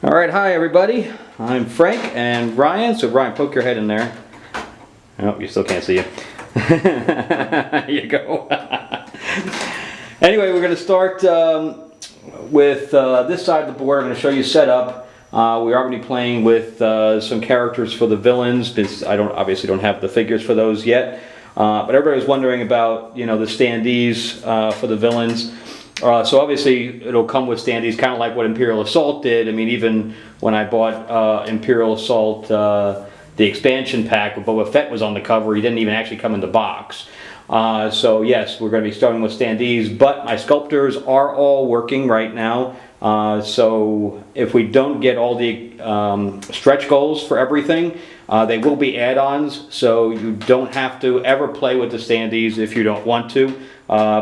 All right, hi everybody. I'm Frank and Ryan. So Ryan, poke your head in there. Oh, you still can't see you. There you go. Anyway, we're going to start with this side of the board. I'm going to show you setup. We are going to be playing with some characters for the villains, because I obviously don't have the figures for those yet. But everybody was wondering about, the standees for the villains. So obviously it'll come with standees, kind of like what Imperial Assault did. I mean, even when I bought Imperial Assault, the expansion pack with Boba Fett was on the cover. He didn't even actually come in the box. So yes, we're going to be starting with standees, but my sculptors are all working right now. So if we don't get all the stretch goals for everything, they will be add-ons, so you don't have to ever play with the standees if you don't want to,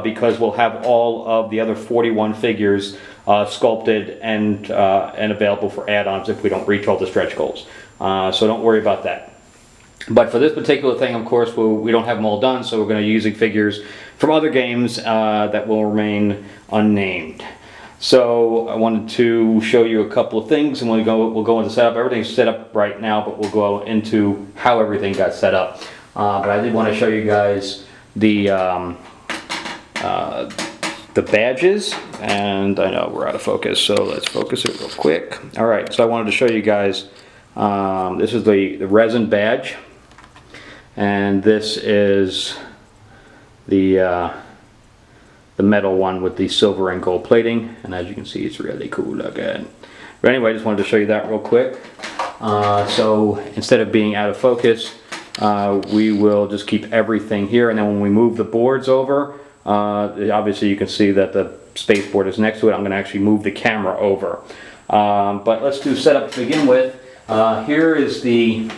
because we'll have all of the other 41 figures sculpted and available for add-ons if we don't reach all the stretch goals. So don't worry about that. But for this particular thing, of course, we don't have them all done, so we're going to be using figures from other games that will remain unnamed. So I wanted to show you a couple of things, and we'll go into setup. Everything's set up right now, but we'll go into how everything got set up. But I did want to show you guys the badges, and I know we're out of focus, so let's focus it real quick. All right, so I wanted to show you guys. This is the resin badge, and this is the metal one with the silver and gold plating, and as you can see, it's really cool looking. But anyway, I just wanted to show you that real quick. So instead of being out of focus, we will just keep everything here, and then when we move the boards over, obviously you can see that the space board is next to it. I'm going to actually move the camera over. But let's do setup to begin with. Here is the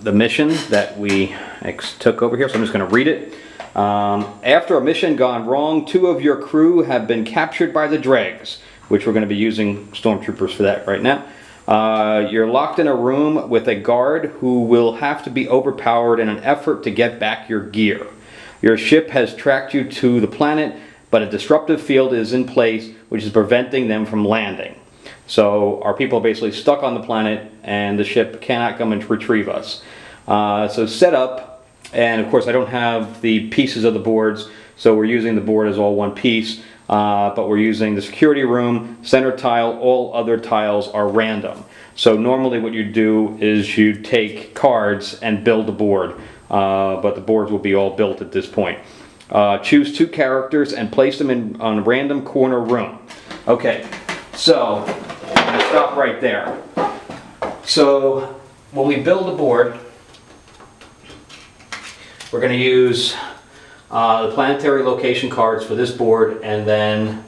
mission that we took over here, so I'm just going to read it. After a mission gone wrong, 2 of your crew have been captured by the dregs, which we're going to be using stormtroopers for that right now. You're locked in a room with a guard who will have to be overpowered in an effort to get back your gear. Your ship has tracked you to the planet, but a disruptive field is in place which is preventing them from landing. So our people are basically stuck on the planet, and the ship cannot come and retrieve us. So set up. And of course I don't have the pieces of the boards, so we're using the board as all one piece, but we're using the security room, center tile, all other tiles are random. So normally what you do is you take cards and build the board, but the boards will be all built at this point. Choose 2 characters and place them in on a random corner room. Okay, so I'm going to stop right there. So when we build a board, we're going to use the planetary location cards for this board, and then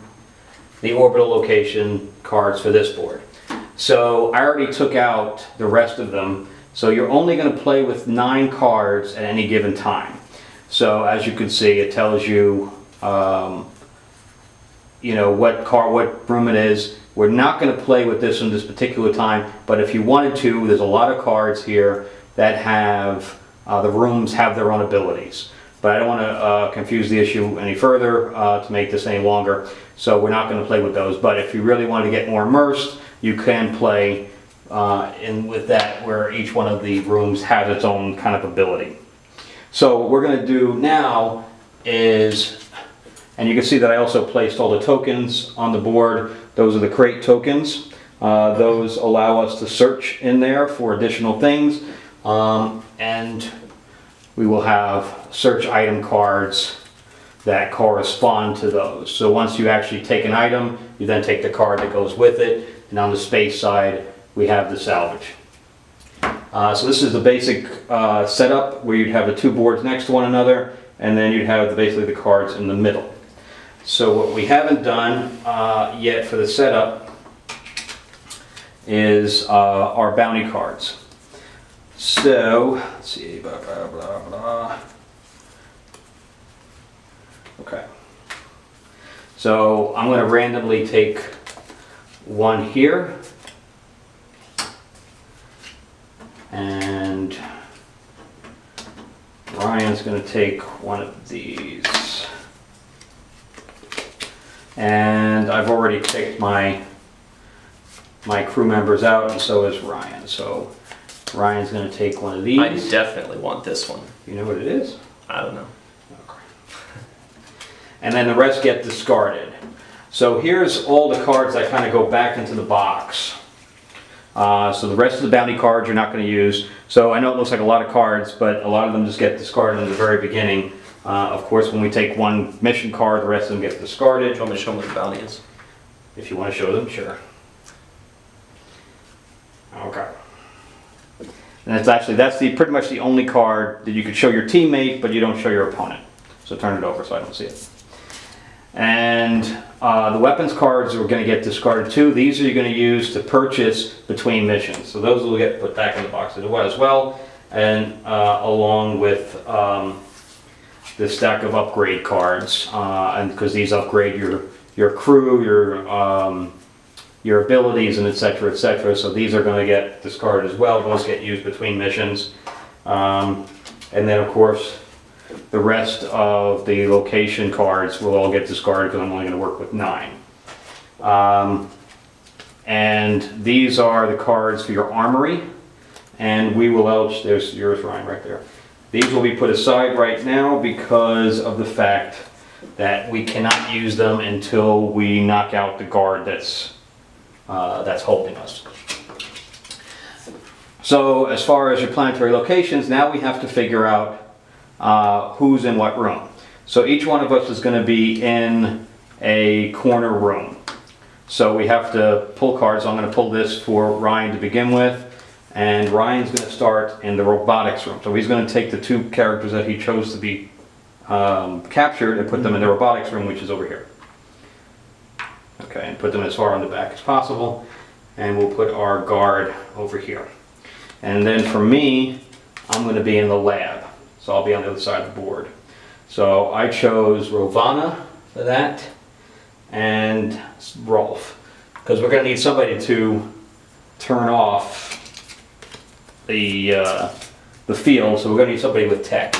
the orbital location cards for this board. So I already took out the rest of them, so you're only going to play with 9 cards at any given time. So as you can see, it tells you what room it is. We're not going to play with this one this particular time, but if you wanted to, there's a lot of cards here that have the rooms have their own abilities. But I don't want to confuse the issue any further to make this any longer, so we're not going to play with those. But if you really want to get more immersed, you can play with that, where each one of the rooms has its own kind of ability. So what we're going to do now is, and you can see that I also placed all the tokens on the board. Those are the crate tokens. Those allow us to search in there for additional things. And we will have search item cards that correspond to those. So once you actually take an item, you then take the card that goes with it, and on the space side we have the salvage. So this is the basic setup, where you'd have the 2 boards next to one another, and then you'd have basically the cards in the middle. So what we haven't done yet for the setup is our bounty cards. So, let's see, blah, blah, blah, blah. Okay. So I'm going to randomly take one here, and Ryan's going to take one of these. And I've already picked my my crew members out, and so is Ryan. So Ryan's going to take one of these. I definitely want this one. You know what it is? I don't know. Okay. And then the rest get discarded. So here's all the cards that kind of go back into the box. So the rest of the bounty cards you're not going to use. So I know it looks like a lot of cards, but a lot of them just get discarded in the very beginning. Of course, when we take one mission card, the rest of them get discarded. Do you want me to show them what the bounty is? If you want to show them, sure. Okay. And that's pretty much the only card that you could show your teammate, but you don't show your opponent. So turn it over so I don't see it. And the weapons cards are going to get discarded too. These are you going to use to purchase between missions. So those will get put back in the box as well. And along with the stack of upgrade cards, and because these upgrade your crew, your abilities, and etc., etc. So these are going to get discarded as well. Those get used between missions. And then of course the rest of the location cards will all get discarded because I'm only going to work with 9. And these are the cards for your armory. And we will, there's yours, Ryan, right there. These will be put aside right now because of the fact that we cannot use them until we knock out the guard that's holding us. So as far as your planetary locations, now we have to figure out who's in what room. So each one of us is going to be in a corner room. So we have to pull cards. So I'm going to pull this for Ryan to begin with. And Ryan's going to start in the robotics room. So he's going to take the 2 characters that he chose to be captured and put them in the robotics room, which is over here. Okay, and put them as far on the back as possible. And we'll put our guard over here. And then for me, I'm going to be in the lab. So I'll be on the other side of the board. So I chose Rovana for that and Rolf. Because we're going to need somebody to turn off the field, so we're going to need somebody with tech.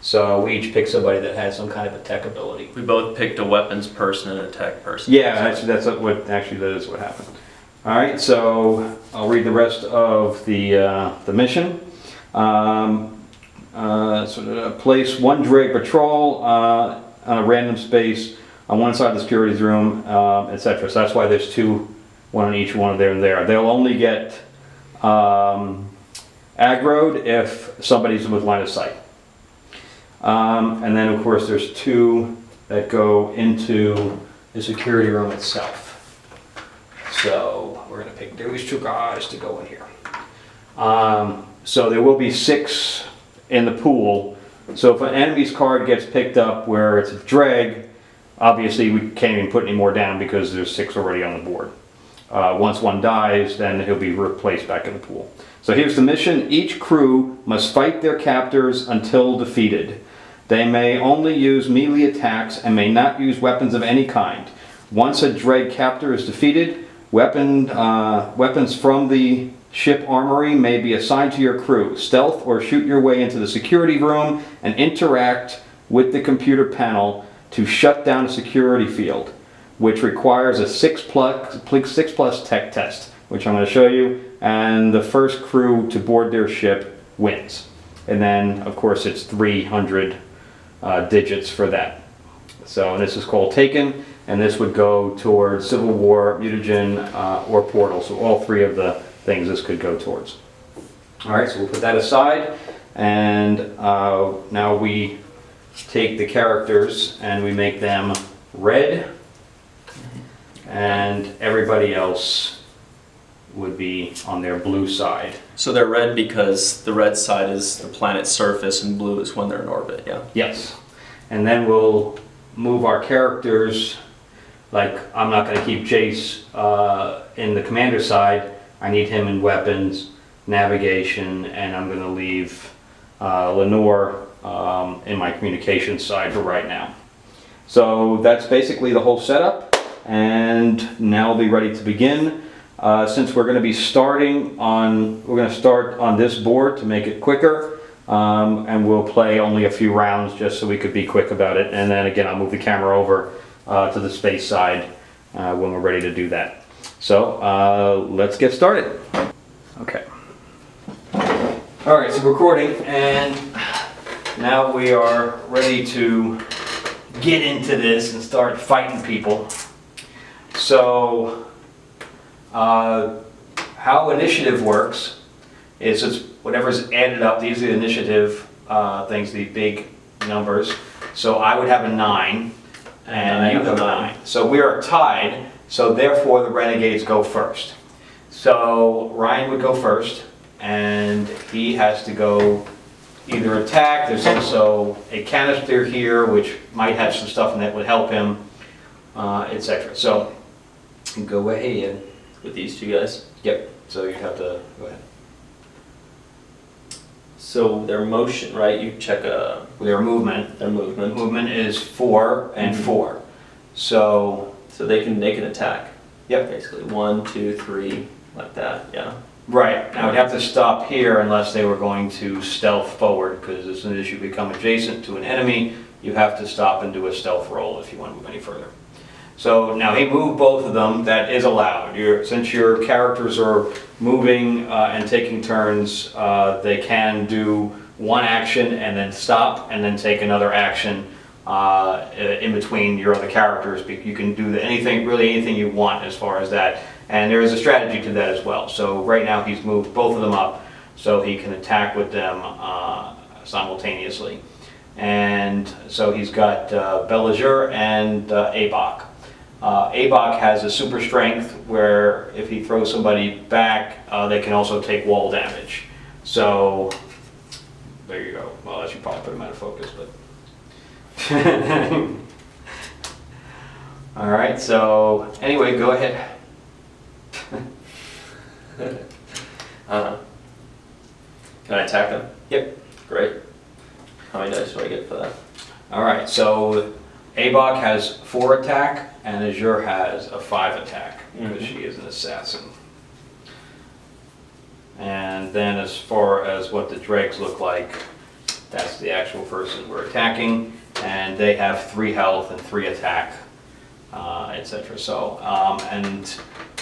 So we each picked somebody that has some kind of a tech ability. We both picked a weapons person and a tech person. Yeah, that is what happened. All right, so I'll read the rest of the mission. Place 1 Drake patrol on a random space on one side of the securities room, etc. So that's why there's 2, 1 on each one of there and there. They'll only get aggroed if somebody's with line of sight. And then of course there's 2 that go into the security room itself. So we're going to pick these 2 guys to go in here. So there will be 6 in the pool. So if an enemy's card gets picked up where it's a dreg, obviously we can't even put any more down because there's 6 already on the board. Once one dies, then he'll be replaced back in the pool. So here's the mission. Each crew must fight their captors until defeated. They may only use melee attacks and may not use weapons of any kind. Once a dreg captor is defeated, weapons from the ship armory may be assigned to your crew. Stealth or shoot your way into the security room and interact with the computer panel to shut down a security field, which requires a 6+ tech test, which I'm going to show you, and the first crew to board their ship wins. And then, of course, it's 300 digits for that. So this is called Taken, and this would go towards Civil War, Mutagen, or Portal. So all 3 of the things this could go towards. All right, so we'll put that aside, and now we take the characters and we make them red, and everybody else would be on their blue side. So they're red because the red side is the planet's surface and blue is when they're in orbit, yeah? Yes. And then we'll move our characters, like I'm not going to keep Jace in the commander side. I need him in weapons, navigation, and I'm going to leave Lenore in my communications side for right now. So that's basically the whole setup, and now we'll be ready to begin. Since we're going to be starting on, we're going to start on this board to make it quicker, and we'll play only a few rounds just so we could be quick about it. And then again, I'll move the camera over to the space side when we're ready to do that. So let's get started. Okay. All right, so recording, and now we are ready to get into this and start fighting people. So how initiative works is it's whatever's added up. These are the initiative things, the big numbers. So I would have a 9, and you have a 9. So we are tied, so therefore the Renegades go first. So Ryan would go first, and he has to go either attack. There's also a canister here, which might have some stuff in that would help him, etc. So go ahead. With these two guys. Yep, so you have to go ahead. So their motion, right? You check Their movement. their movement. Movement is 4 and 4. So they can attack. Yep. Basically 1, 2, 3, like that. Yeah. right, now we'd have to stop here unless they were going to stealth forward, because as soon as you become adjacent to an enemy, you have to stop and do a stealth roll if you want to move any further. So now he moved both of them. That is allowed. Since your characters are moving and taking turns, they can do one action and then stop and then take another action in between your other characters. You can do really anything you want as far as that. And there is a strategy to that as well. So right now he's moved both of them up so he can attack with them simultaneously. And so he's got Belliger and Abok. Abok has a super strength where if he throws somebody back, they can also take wall damage. So there you go. Well, I should probably put him out of focus, but. All right. So anyway, go ahead. Can I attack them? Yep. Great. How many dice do I get for that? All right. So Abok has 4 attack. And Azure has a 5 attack, because she is an assassin. And then as far as what the dregs look like, that's the actual person we're attacking. And they have 3 health and 3 attack, etc. So, and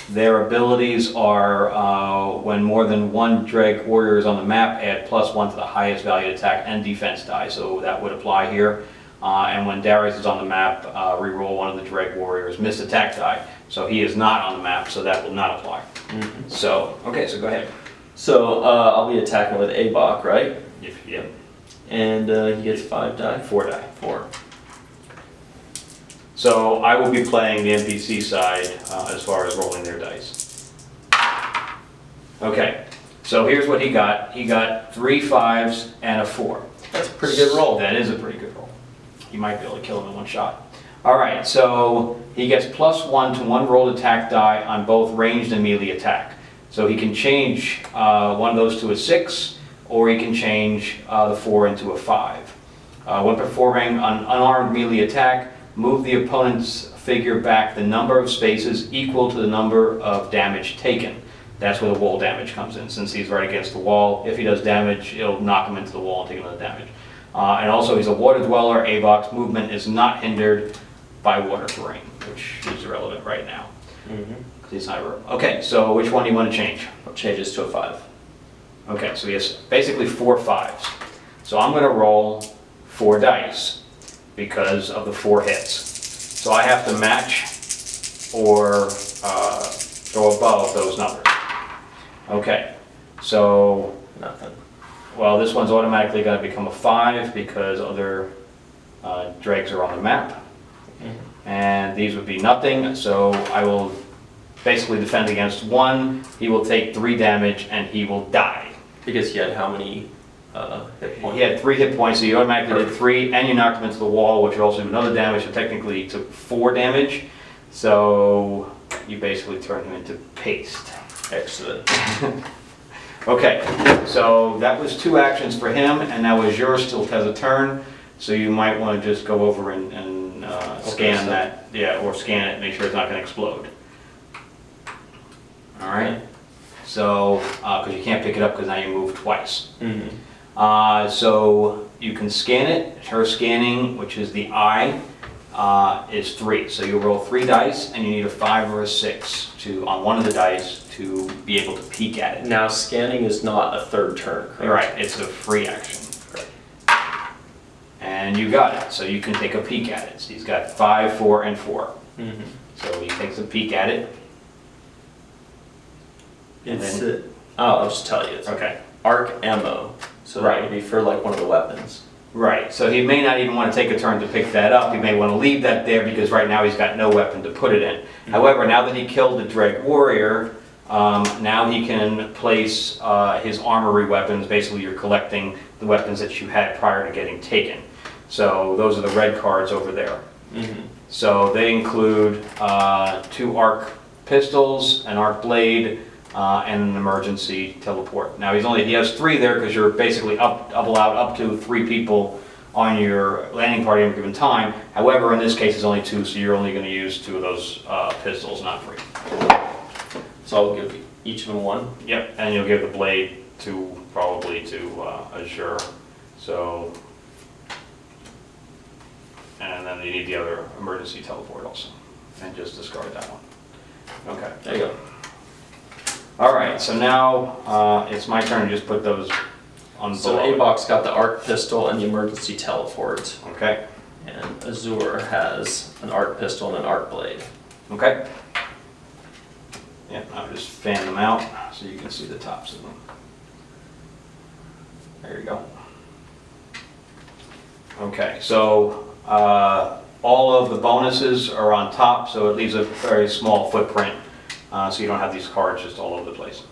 their abilities are when more than 1 dreg warrior is on the map, add +1 to the highest valued attack and defense die. So that would apply here. And when Darius is on the map, reroll one of the Dreg Warriors' missed attack die. So he is not on the map, so that will not apply. So, okay, so go ahead. So I'll be attacking with Abok, right? Yep. And he gets 5 die? 4 die. 4. So I will be playing the NPC side as far as rolling their dice. Okay, so here's what he got. He got 3 5s and a 4. That's a pretty good roll. That is a pretty good roll. You might be able to kill him in one shot. All right, so he gets +1 to 1 rolled attack die on both ranged and melee attack. So he can change one of those to a 6, or he can change the 4 into a 5. When performing an unarmed melee attack, move the opponent's figure back the number of spaces equal to the number of damage taken. That's where the wall damage comes in. Since he's right against the wall, if he does damage, it'll knock him into the wall and take another damage. And also, he's a water dweller. Abok's movement is not hindered by water terrain, which is irrelevant right now. He's not okay, so which one do you want to change? I'll change this to a 5. Okay, so he has basically 4 5s. So I'm going to roll 4 dice because of the 4 hits. So I have to match or go above those numbers. Okay, so Nothing. well, this one's automatically going to become a 5 because other dregs are on the map. And these would be nothing, so I will basically defend against 1. He will take 3 damage and he will die. Because he had how many hit points? He had 3 hit points, so you automatically did 3, and you knocked him into the wall, which also did another damage, so technically he took 4 damage. So you basically turn him into paste. Excellent. Okay, so that was 2 actions for him, and now Azure still has a turn, so you might want to just go over and scan that, or scan it, make sure it's not going to explode. All right, so, because you can't pick it up because now you moved twice. So you can scan it, her scanning, which is the eye, is 3. So you roll 3 dice, and you need a 5 or a 6 on one of the dice to be able to peek at it. Now, scanning is not a third turn, correct? You're right, it's a free action. Correct. And you got it, so you can take a peek at it. So he's got 5, 4, and 4. Mm-hmm. So he takes a peek at it. I'll just tell you. It's Okay. arc ammo. So Right. that would be for like one of the weapons. Right, so he may not even want to take a turn to pick that up. He may want to leave that there because right now he's got no weapon to put it in. However, now that he killed the Dreg Warrior, now he can place his armory weapons. Basically, you're collecting the weapons that you had prior to getting taken. So those are the red cards over there. Mm-hmm. So they include 2 arc pistols, an arc blade, and an emergency teleport. Now he has 3 there because you're basically allowed up to 3 people on your landing party at a given time. However, in this case it's only 2, so you're only going to use 2 of those pistols, not 3. So I'll give each of them 1. Yep, and you'll give the blade probably to Azure. So, and then you need the other emergency teleport also, and just discard that one. Okay. There you go. All right, so now it's my turn to just put those on So below it. A-Box got the arc pistol and the emergency teleport. Okay, And Azure has an arc pistol and an arc blade. okay. Yeah, I'll just fan them out so you can see the tops of them. There you go. Okay, so all of the bonuses are on top, so it leaves a very small footprint, so you don't have these cards just all over the place.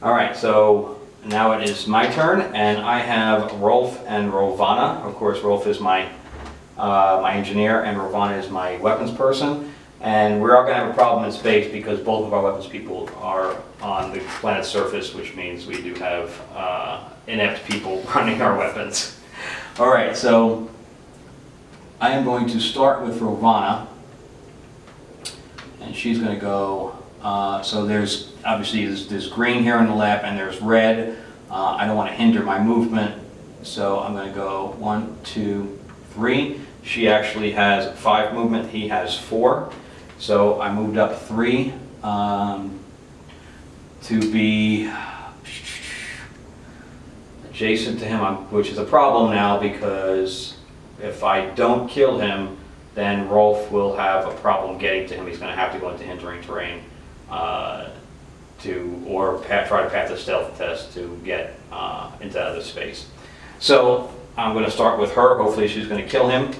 All right, so now it is my turn, and I have Rolf and Rovana. Of course, Rolf is my engineer, and Rovana is my weapons person. And we're all going to have a problem in space because both of our weapons people are on the planet's surface, which means we do have inept people running our weapons. All right, so I am going to start with Rovana, and she's going to go. So there's obviously there's green here on the left, and there's red. I don't want to hinder my movement, so I'm going to go 1, 2, 3. She actually has 5 movement. He has 4. So I moved up 3 to be adjacent to him, which is a problem now because if I don't kill him, then Rolf will have a problem getting to him. He's going to have to go into hindering terrain try to pass the stealth test to get into outer space. So I'm going to start with her. Hopefully she's going to kill him.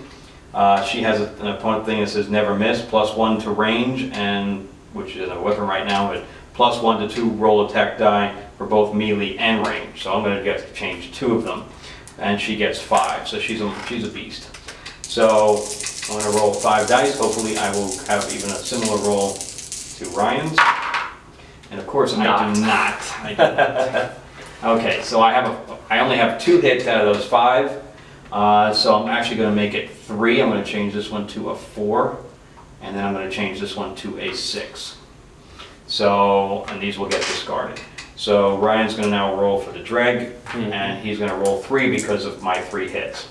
She has an opponent thing that says never miss, +1 to range, and which is a weapon right now, but +1 to 2 roll attack die for both melee and range. So I'm going to get to change 2 of them, and she gets 5. So she's a beast. So I'm going to roll 5 dice. Hopefully I will have even a similar roll to Ryan's, and of course I do not. Okay, so I only have 2 hits out of those 5. So I'm actually going to make it 3. I'm going to change this one to a 4, and then I'm going to change this one to a 6. So, and these will get discarded. So Ryan's going to now roll for the Dreg, and he's going to roll 3 because of my 3 hits.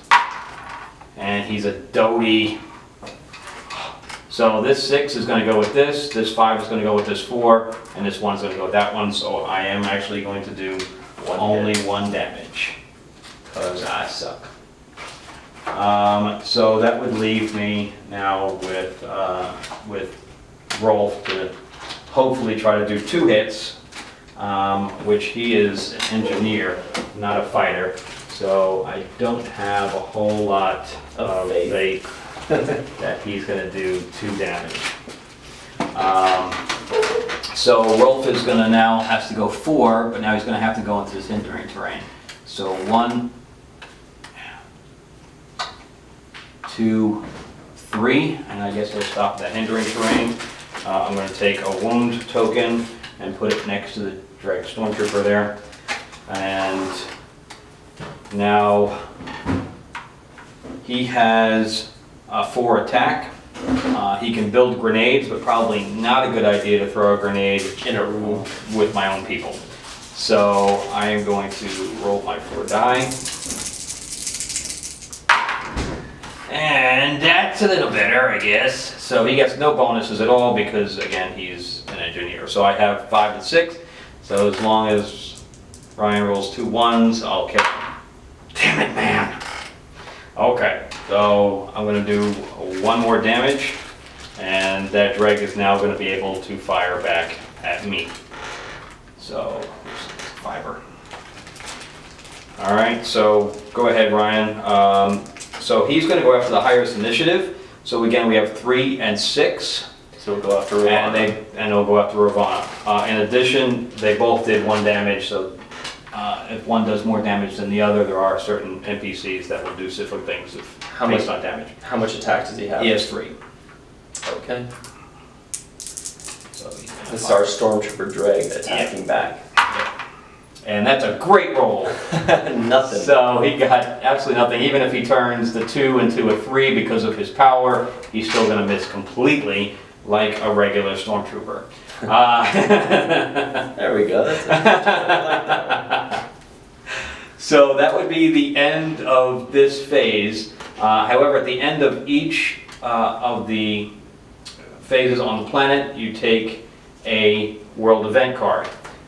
And he's a doty. So this 6 is going to go with this 5 is going to go with this 4, and this 1 is going to go with that one. So I am actually going to do only 1 damage, because I suck. So that would leave me now with Rolf to hopefully try to do 2 hits, which he is an engineer, not a fighter. So I don't have a whole lot of faith that he's going to do 2 damage. So Rolf is going to now has to go 4, but now he's going to have to go into this hindering terrain. So 1, 2, 3, and I guess we'll stop that hindering terrain. I'm going to take a wound token and put it next to the Dreg Stormtrooper there. And now he has a 4 attack. He can build grenades, but probably not a good idea to throw a grenade in a room with my own people. So I am going to roll my 4 die. And that's a little better, I guess. So he gets no bonuses at all because, again, he's an engineer. So I have 5 and 6. So as long as Ryan rolls 2 1s, I'll kill him. Damn it, man. Okay, so I'm going to do 1 more damage. And that Dreg is now going to be able to fire back at me. So, fiber. Alright, so go ahead, Ryan. So he's going to go after the highest initiative. So again, we have 3 and 6. So we'll go after Ravana. And they'll go after Ravana. In addition, they both did 1 damage, so if one does more damage than the other, there are certain NPCs that will do different things based on damage. How much attack does he have? He has 3. Okay. So This is our Stormtrooper Dreg attacking back. And that's a great roll. Nothing. So he got absolutely nothing. Even if he turns the 2 into a 3 because of his power, he's still going to miss completely like a regular Stormtrooper. There we go. That's I like that one. So that would be the end of this phase. However, at the end of each of the phases on the planet, you take a world event card.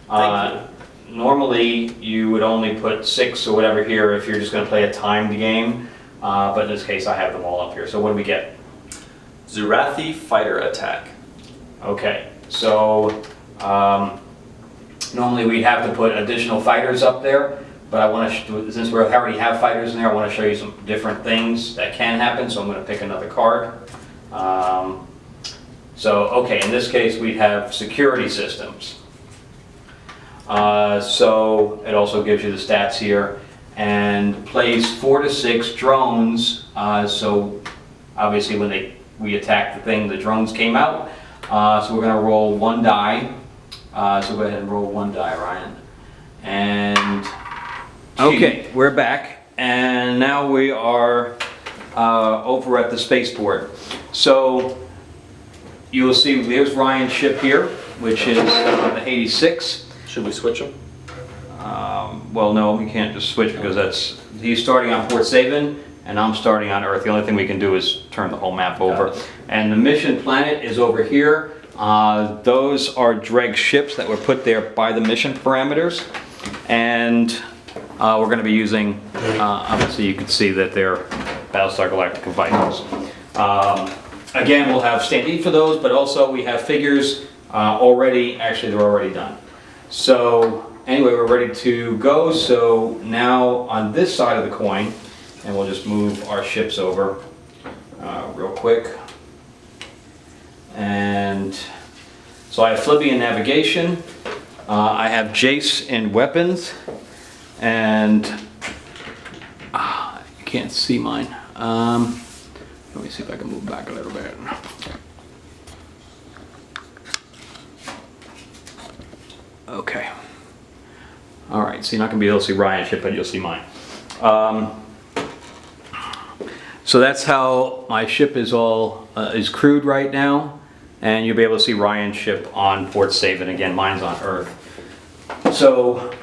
Thank you. Normally, you would only put 6 or whatever here if you're just going to play a timed game. But in this case, I have them all up here. So what do we get? Zurathi Fighter Attack. Okay, so normally we'd have to put additional fighters up there. But I want to, since we already have fighters in there, I want to show you some different things that can happen. So I'm going to pick another card. Okay, in this case, we'd have security systems. So it also gives you the stats here, and plays 4 to 6 drones. So obviously when we attacked the thing, the drones came out. So we're going to roll 1 die. So go ahead and roll 1 die, Ryan. And okay, we're back, and now we are over at the spaceport. So you'll see there's Ryan's ship here, which is the 86. Should we switch them? Well, no, we can't just switch because he's starting on Port Saban and I'm starting on Earth. The only thing we can do is turn the whole map over. And the mission planet is over here. Those are Dreg ships that were put there by the mission parameters. And we're going to be using, obviously you can see that they're Battlestar Galactica Vikings. Again, we'll have stand-in for those, but also we have figures already, actually they're already done. So anyway, we're ready to go. So now on this side of the coin, and we'll just move our ships over real quick. And so I have Flippy in navigation. I have Jace in weapons. And you can't see mine. Let me see if I can move back a little bit. Okay. All right, so you're not going to be able to see Ryan's ship, but you'll see mine. So that's how my ship is is crewed right now, and you'll be able to see Ryan's ship on Port Saban. Again, mine's on Earth. So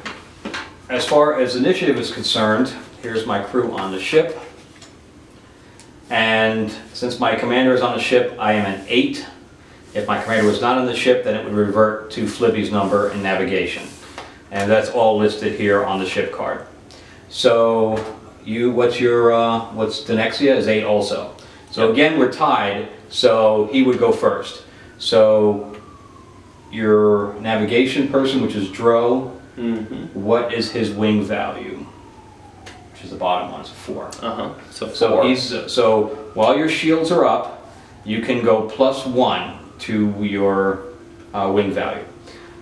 as far as initiative is concerned, here's my crew on the ship. And since my commander is on the ship, I am an 8. If my commander was not on the ship, then it would revert to Flippy's number in navigation. And that's all listed here on the ship card. So what's Denexia is 8 also. So again, we're tied, so he would go first. So your navigation person, which is Dro, what is his wing value? Which is the bottom one, so 4. So 4. So while your shields are up, you can go +1 to your wing value.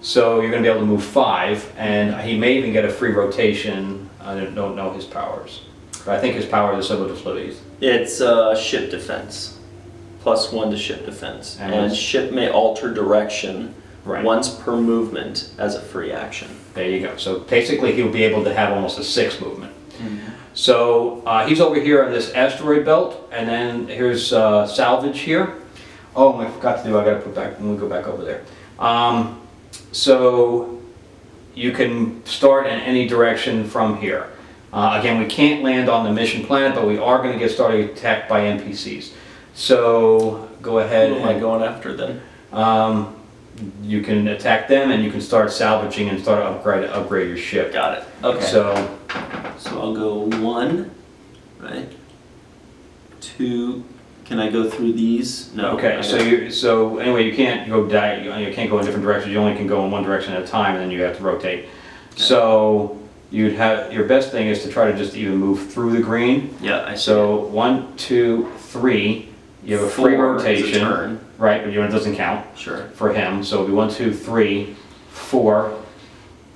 So you're going to be able to move 5, and he may even get a free rotation. I don't know his powers, but I think his powers are similar to Flippy's. It's ship defense. +1 to ship defense. And ship may alter direction Right. once per movement as a free action. There you go. So basically he'll be able to have almost a 6 movement. So he's over here on this asteroid belt, and then here's salvage here. Oh, I forgot to do, I gotta put back, let me go back over there. So you can start in any direction from here. Again, we can't land on the mission planet, but we are going to get started attacked by NPCs. So go ahead. Who am I going after then? You can attack them, and you can start salvaging and start to upgrade your ship. Got it. Okay. So I'll go 1, right? 2. Can I go through these? No. okay. So anyway, you can't go you can't go in different directions. You only can go in one direction at a time, and then you have to rotate. Okay. So you'd have your best thing is to try to just even move through the green. Yeah. I see. So 1, 2, 3. You have a free rotation. Is a turn. Right, but it doesn't count. Sure. For him, so it'll be 1, 2, 3, 4,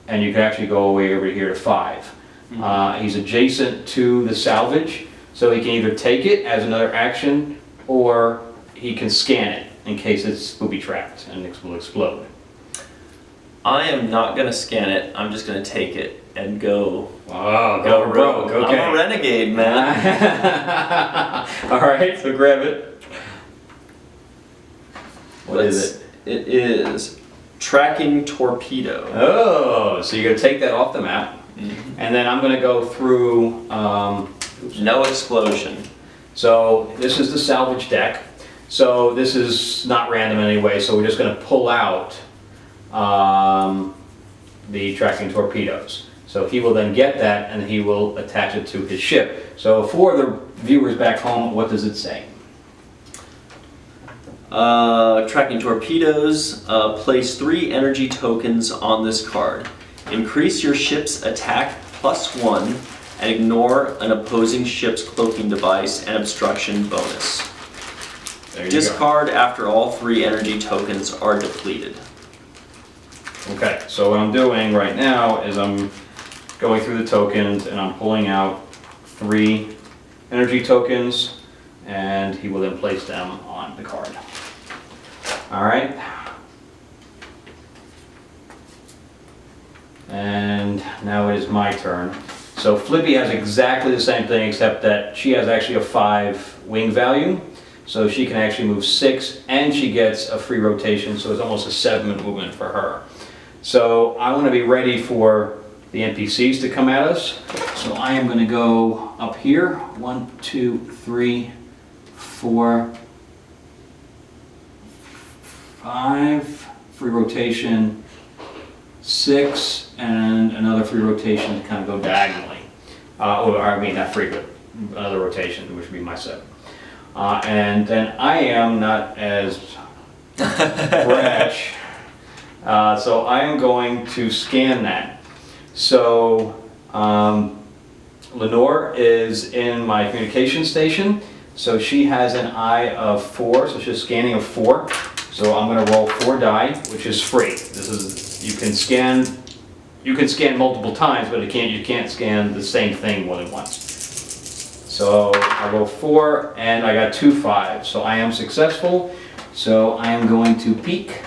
and you can actually go away over here to 5. He's adjacent to the salvage, so he can either take it as another action, or he can scan it in case it's booby trapped and it will explode. I am not going to scan it. I'm just going to take it and go. Oh, go rogue. Okay. I'm a renegade, man. All right, so grab it. What is it? It is tracking torpedo. Oh, so you're going to take that off the map, and then I'm going to go through. No explosion. So this is the salvage deck. So this is not random in any way. So we're just going to pull out the tracking torpedoes. So he will then get that, and he will attach it to his ship. So for the viewers back home, what does it say? Tracking torpedoes, place 3 energy tokens on this card. Increase your ship's attack +1 and ignore an opposing ship's cloaking device and obstruction bonus. There you Discard after all 3 energy tokens are depleted. Okay, so what I'm doing right now is I'm going through the tokens and I'm pulling out 3 energy tokens, and he will then place them on the card. All right. And now it is my turn. So Flippy has exactly the same thing, except that she has actually a 5 wing value. So she can actually move 6, and she gets a free rotation, so it's almost a 7 movement for her. So I want to be ready for the NPCs to come at us. So I am going to go up here. 1, 2, 3, 4, 5, free rotation, 6, and another free rotation to kind of go diagonally. Or I mean not free, but another rotation, which would be my 7. And then I am not as brash, so I am going to scan that. So Lenore is in my communication station, so she has an eye of 4, so she's scanning of 4. So I'm going to roll 4 die, which is free. This is you can scan multiple times, but you can't scan the same thing more than once. So I roll 4, and I got 2 5s. So I am successful. So I am going to peek,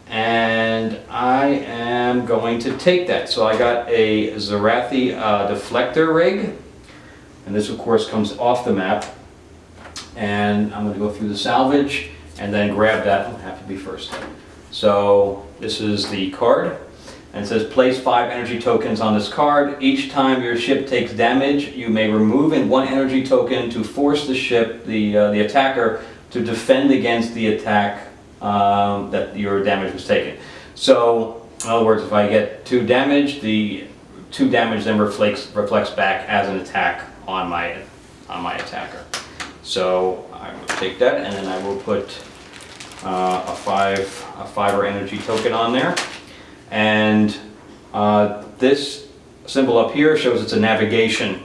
and I am going to take that. So I got a Zarathi deflector rig, and this of course comes off the map. And I'm going to go through the salvage and then grab that. I'll have to be first. So this is the card, and it says place 5 energy tokens on this card. Each time your ship takes damage, you may remove 1 energy token to force the ship, the attacker, to defend against the attack that your damage was taken. So in other words, if I get 2 damage, the 2 damage then reflects back as an attack on my attacker. So I will take that, and then I will put a 5er energy token on there. And this symbol up here shows it's a navigation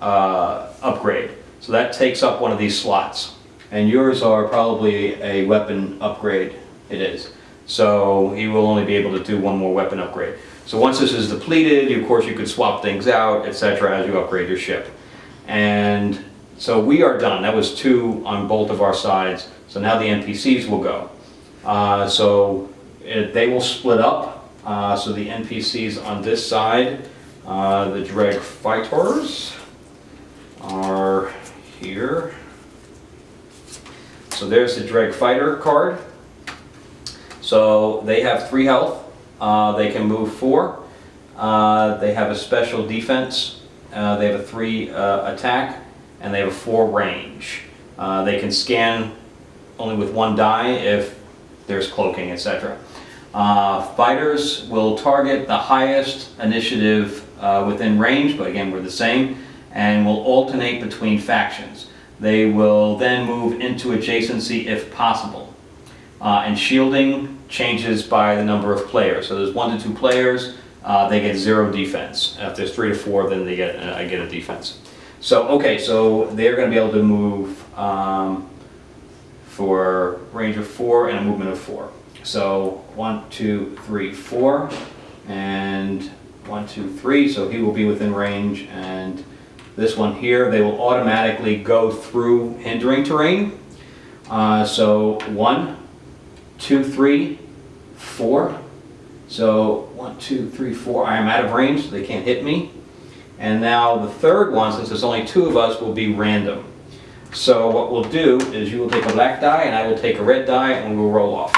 upgrade. So that takes up one of these slots. And yours are probably a weapon upgrade. It is. So he will only be able to do 1 more weapon upgrade. So once this is depleted, of course you could swap things out, etc. as you upgrade your ship. And so we are done. That was 2 on both of our sides. So now the NPCs will go. They will split up. So the NPCs on this side, the Dreg Fighters, are here. So there's the Dreg Fighter card. So they have 3 health. They can move 4. They have a special defense. They have a 3 attack, and they have a 4 range. They can scan only with 1 die if there's cloaking, etc. Fighters will target the highest initiative within range, but again we're the same, and will alternate between factions. They will then move into adjacency if possible. And shielding changes by the number of players. So there's 1 to 2 players, they get 0 defense. If there's 3 to 4, then I get a defense. So okay, so they're going to be able to move for range of 4 and a movement of 4. So 1, 2, 3, 4, and 1, 2, 3. So he will be within range, and this one here, they will automatically go through hindering terrain. So 1, 2, 3, 4. So 1, 2, 3, 4. I am out of range, so they can't hit me. And now the third one, since there's only 2 of us, will be random. So what we'll do is you will take a black die, and I will take a red die, and we'll roll off.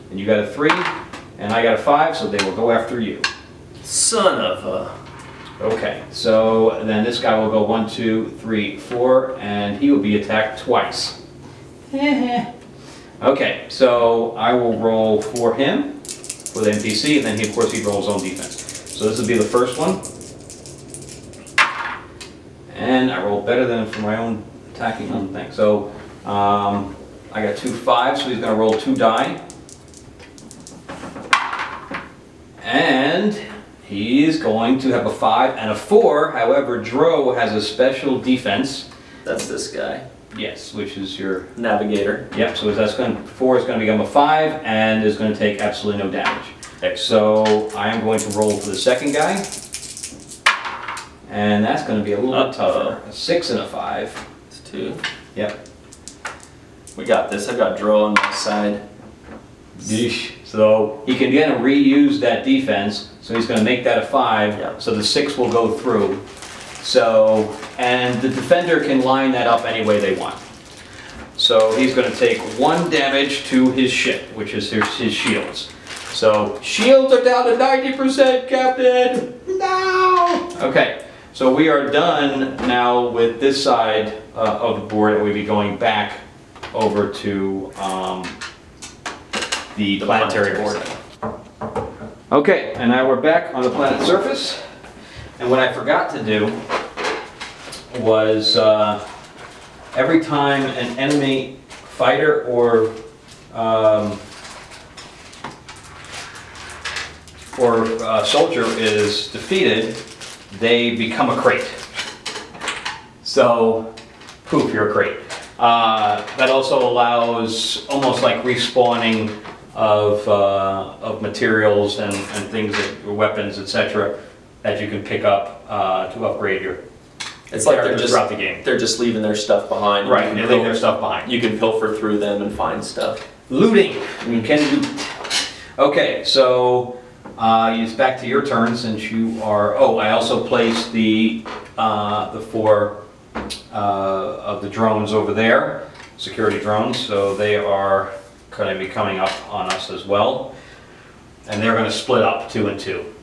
And you got a 3, and I got a 5, so they will go after you. Son of a... Okay, so then this guy will go 1, 2, 3, 4, and he will be attacked twice. Okay, so I will roll for him, for the NPC, and then he, of course, he rolls his own defense. So this will be the first one. And I rolled better than for my own attacking on thing. So I got 2 5s, so he's going to roll 2 die. And he's going to have a 5 and a 4. However, Dro has a special defense. That's this guy. Yes, which is your Navigator. Yep. So that's going 4 is going to become a 5 and is going to take absolutely no damage. Okay, so I am going to roll for the second guy, and that's going to be a little bit tougher. A 6 and a 5. It's 2. Yep. We got this. I've got Dro on my side. Yeesh. So he can again reuse that defense. So he's going to make that a 5. Yep. So the 6 will go through. So, and the defender can line that up any way they want. So he's going to take 1 damage to his ship, which is his shields. So shields are down to 90%, Captain. No. Okay. So we are done now with this side of the board, and we'll be going back over to the planetary board. Okay, and now we're back on the planet's surface. And what I forgot to do was every time an enemy fighter or soldier is defeated, they become a crate. So, poof, you're a crate. That also allows almost like respawning of materials and things, that, weapons, etc., that you can pick up to upgrade your It's like they're just throughout the game. They're just leaving their stuff behind. Right, they leave their stuff behind. You can pilfer through them and find stuff. Looting. You can loot. Okay, so it's back to your turn since you are. Oh, I also placed the 4 of the drones over there, security drones. So they are going to be coming up on us as well, and they're going to split up 2 and 2.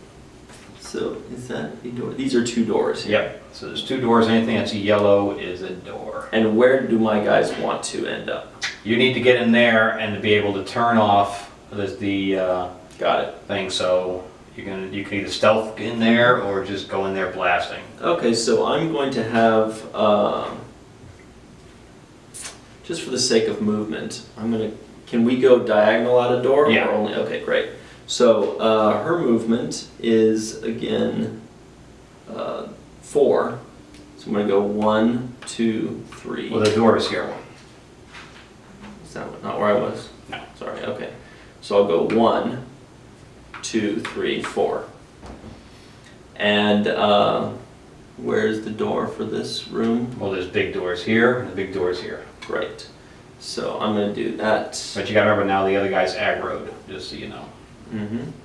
So is that a door? These are 2 doors here. Yep. So there's 2 doors. Anything that's yellow is a door. And where do my guys want to end up? You need to get in there and to be able to turn off the Got it. thing. So you can either stealth in there or just go in there blasting. Okay, so I'm going to have, just for the sake of movement, can we go diagonal out a door? Yeah. Or only, okay, great. So her movement is, again, 4. So I'm going to go 1, 2, 3. Well, the door is here. Is that not where I was? No. Sorry, okay. So I'll go 1, 2, 3, 4. And where's the door for this room? Well, there's big doors here and the big doors here. Great. So I'm going to do that. But you gotta remember now the other guy's aggroed, just so you know.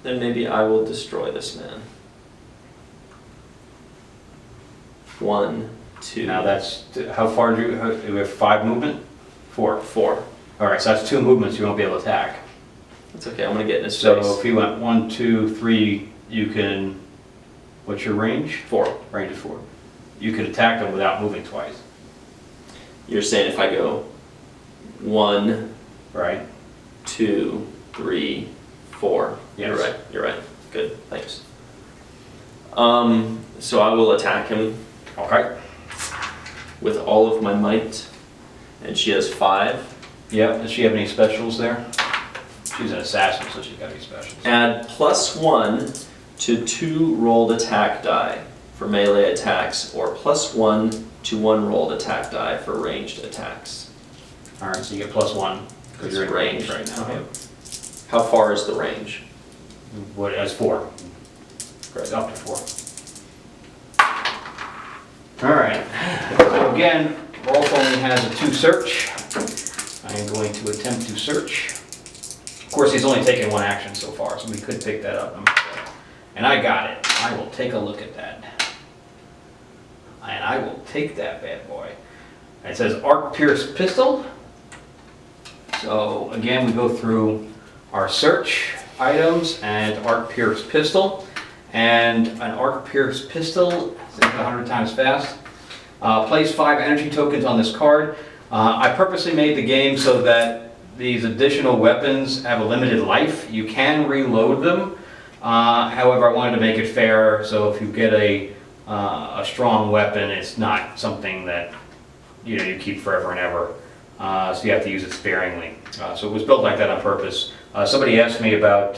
Then maybe I will destroy this man. 1, 2. Now that's, how far do we have 5 movement? 4. 4. All right, so that's 2 movements you won't be able to attack. That's okay, I'm going to get in his So face. if you went 1, 2, 3, you can What's your range? 4. Range is 4. You could attack them without moving twice. You're saying if I go 1, Right? 2, 3, 4. Yes. You're right. You're right. Good. Thanks. So I will attack him Okay. with all of my might, and she has 5. Yep. Does she have any specials there? She's an assassin, so she's got any specials. Add +1 to 2 rolled attack die for melee attacks, or +1 to 1 rolled attack die for ranged attacks. All right, so you get +1 because you're in range right now. Okay. How far is the range? What? That's 4. Great. Up to 4. All right. So again, Rolf only has a 2 search. I am going to attempt to search. Of course, he's only taken 1 action so far, so we could pick that up. And I got it. I will take a look at that. And I will take that bad boy. It says Arc Pierce Pistol. So again, we go through our search items and Arc Pierce Pistol. And an Arc Pierce Pistol, think 100 times fast. Place 5 energy tokens on this card. I purposely made the game so that these additional weapons have a limited life. You can reload them. However, I wanted to make it fair, so if you get a strong weapon, it's not something that you keep forever and ever. So you have to use it sparingly. So it was built like that on purpose. Somebody asked me about,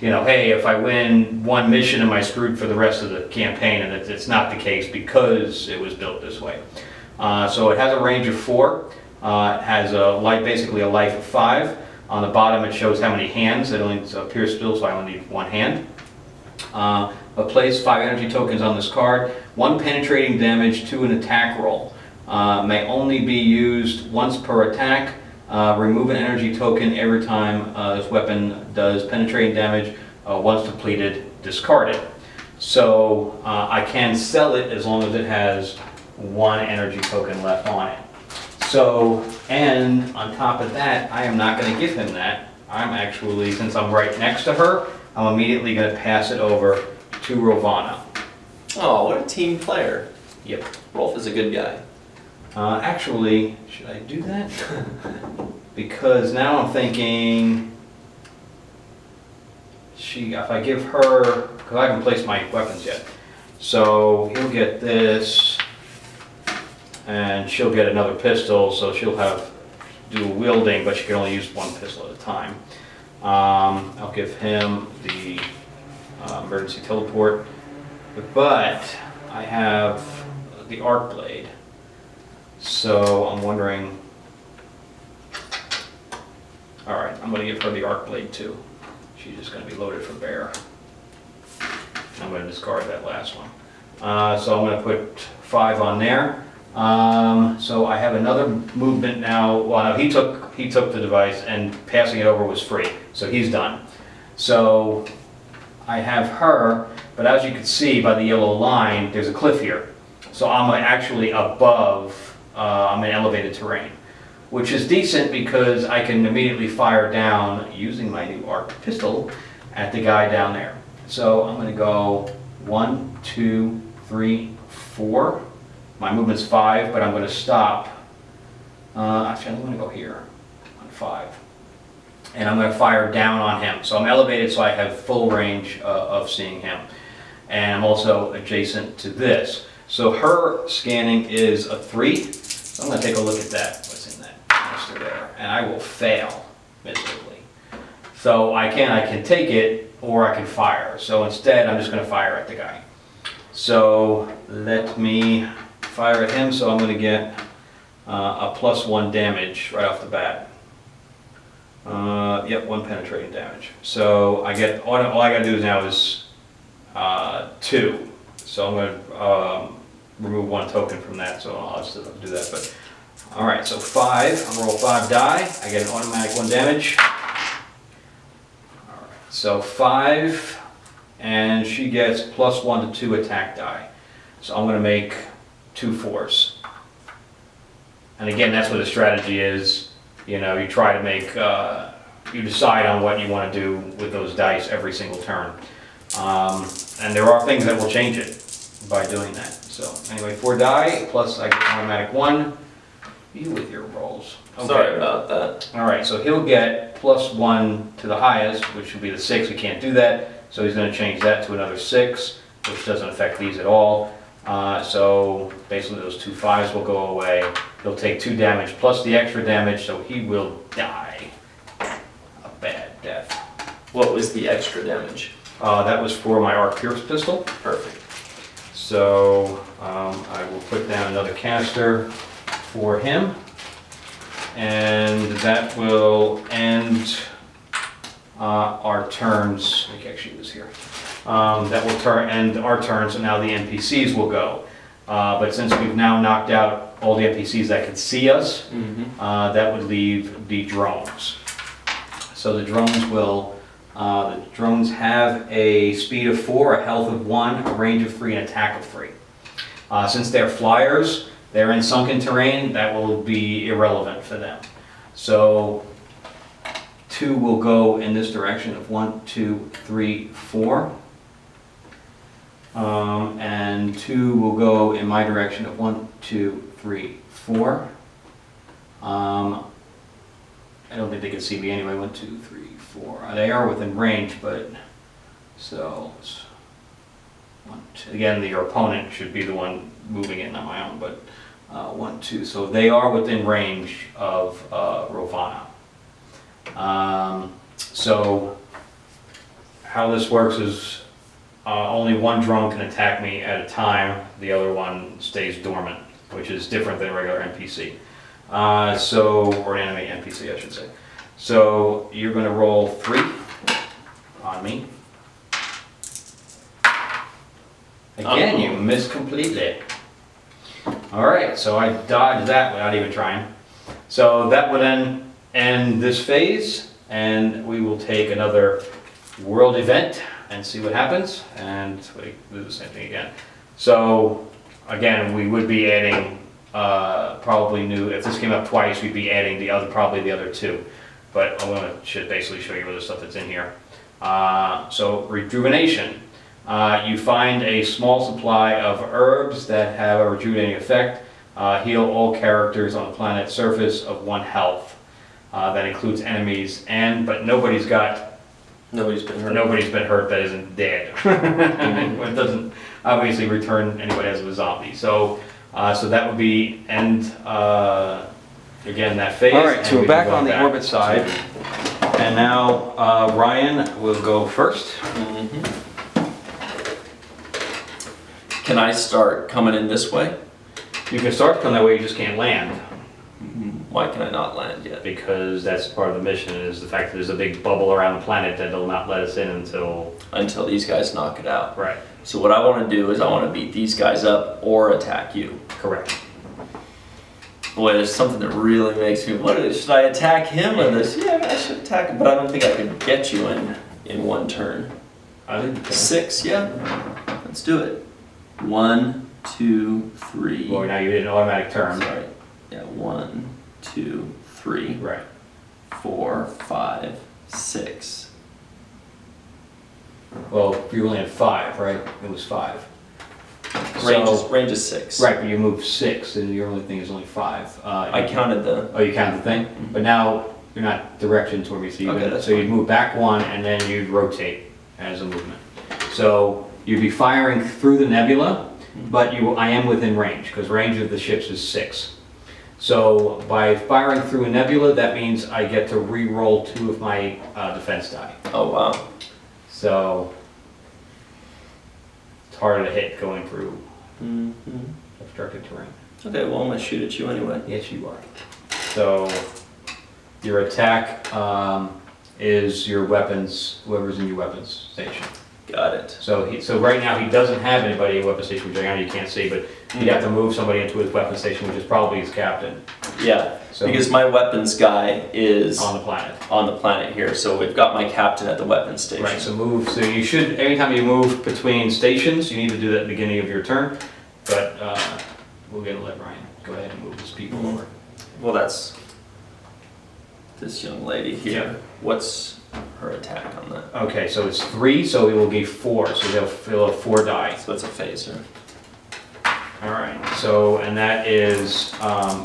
hey, if I win 1 mission, am I screwed for the rest of the campaign? And it's not the case because it was built this way. So it has a range of 4. It has basically a life of 5. On the bottom it shows how many hands. It's a pierce pistol, so I only need 1 hand. But place 5 energy tokens on this card. 1 penetrating damage to an attack roll. May only be used once per attack. Remove an energy token every time this weapon does penetrating damage. Once depleted, discard it. So I can sell it as long as it has 1 energy token left on it. So, and on top of that, I am not going to give him that. I'm actually, since I'm right next to her, I'm immediately going to pass it over to Rovana. Oh, what a team player. Yep. Rolf is a good guy. Actually, should I do that? Because now I'm thinking, if I give her, because I haven't placed my weapons yet. So he'll get this, and she'll get another pistol, so she'll have dual wielding, but she can only use 1 pistol at a time. I'll give him the emergency teleport, but I have the arc blade. So I'm wondering, all right, I'm going to give her the arc blade too. She's just going to be loaded for bear. I'm going to discard that last one. So I'm going to put 5 on there. So I have another movement now. Well, no, he took the device, and passing it over was free, so he's done. So I have her, but as you can see by the yellow line, there's a cliff here. So I'm actually above. I'm in elevated terrain, which is decent because I can immediately fire down using my new arc pistol at the guy down there. So I'm going to go 1, 2, 3, 4. My movement's 5, but I'm going to stop. Actually, I'm going to go here on 5. And I'm going to fire down on him. So I'm elevated, so I have full range of seeing him. And I'm also adjacent to this. So her scanning is a 3. So I'm going to take a look at that, what's in that canister there. And I will fail miserably. So I can take it, or I can fire. So instead, I'm just going to fire at the guy. So let me fire at him, so I'm going to get a +1 damage right off the bat. Yep, 1 penetrating damage. So I get, all I got to do now is 2. So I'm going to remove 1 token from that, so I'll just do that. But all right, so 5. I'll roll 5 die. I get an automatic 1 damage. All right, so 5, and she gets +1 to 2 attack die. So I'm going to make 2 4s. And again, that's what the strategy is. You try to make, you decide on what you want to do with those dice every single turn. And there are things that will change it by doing that. So anyway, 4 die, plus I get automatic 1. You with your rolls. Okay. Sorry about that. All right, so he'll get +1 to the highest, which would be the 6. We can't do that, so he's going to change that to another 6, which doesn't affect these at all. So basically those 2 5s will go away. He'll take 2 damage plus the extra damage, so he will die a bad death. What was the extra damage? That was for my arc pierce pistol. Perfect. So I will put down another canister for him, and that will end our turns. I think actually it was here. That will end our turn, so now the NPCs will go. But since we've now knocked out all the NPCs that can see us, that would leave the drones. So the drones will. The drones have a speed of 4, a health of 1, a range of 3, and attack of 3. Since they're flyers, they're in sunken terrain, that will be irrelevant for them. So 2 will go in this direction of 1, 2, 3, 4. And 2 will go in my direction of 1, 2, 3, 4. I don't think they can see me anyway. 1, 2, 3, 4. They are within range, but so it's 1, 2. Again, your opponent should be the one moving it, not my own. But 1, 2. So they are within range of Rovana. So how this works is only one drone can attack me at a time. The other one stays dormant, which is different than a regular NPC. Or an enemy NPC, I should say. So you're going to roll 3 on me. Again, you missed completely. All right, so I dodged that without even trying. So that would then end this phase, and we will take another world event and see what happens, and we do the same thing again. So again, we would be adding probably new. If this came up twice, we'd be adding probably the other 2. But I'm going to basically show you other stuff that's in here. So rejuvenation. You find a small supply of herbs that have a rejuvenating effect. Heal all characters on the planet's surface of 1 health. That includes enemies, but nobody's been hurt that isn't dead. It doesn't obviously return anybody as a zombie. So that would be end again that phase. All right, so we're back on the orbit side, and now Ryan will go first. Can I start coming in this way? You can start coming that way. You just can't land. Why can I not land yet? Because that's part of the mission, is the fact that there's a big bubble around the planet that will not let us in until these guys knock it out. Right. So what I want to do is I want to beat these guys up or attack you. Correct. Boy, there's something that really makes me wonder, should I attack him or this? Yeah, I should attack him, but I don't think I can get you in 1 turn. I think you can. 6, yeah. Let's do it. 1, 2, 3. Well, now you did an automatic turn. Sorry. Yeah, 1, 2, 3. Right. 4, 5, 6. Well, you only had 5, right? It was 5. Range is 6. Right, but you moved 6, and your only thing is only 5. I counted the... Oh, you counted the thing? But now you're not direction toward me, so you'd move back 1, and then you'd rotate as a movement. So you'd be firing through the nebula, but I am within range, because range of the ships is 6. So by firing through a nebula, that means I get to re-roll 2 of my defense die. Oh, wow. So it's harder to hit going through obstructed terrain. Okay, well I'm going to shoot at you anyway. Yes, you are. So your attack is your weapons, whoever's in your weapons station. Got it. So right now he doesn't have anybody in weapon station, which I know you can't see, but he'd have to move somebody into his weapon station, which is probably his captain. Yeah, because my weapons guy is on the planet. On the planet here, so we've got my captain at the weapons station. Right, so move. So you should, anytime you move between stations, you need to do that at the beginning of your turn. But we're gonna let Ryan go ahead and move his people over. Well, that's this young lady here. Yeah. What's her attack on that. Okay, so it's 3, so it will be 4. So he'll have 4 die. So it's a phaser. All right. So and that is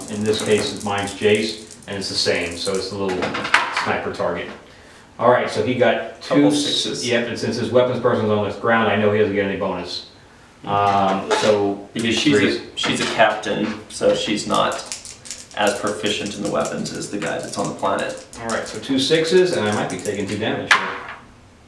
in this case mine's Jace, and it's the same. So it's a little sniper target. All right. So he got 2 Couple 6s. Yep. And since his weapons person is on the ground, I know he doesn't get any bonus. So Because she's a captain, so she's not as proficient in the weapons as the guy that's on the planet. all right. So 2 6s, and I might be taking 2 damage here,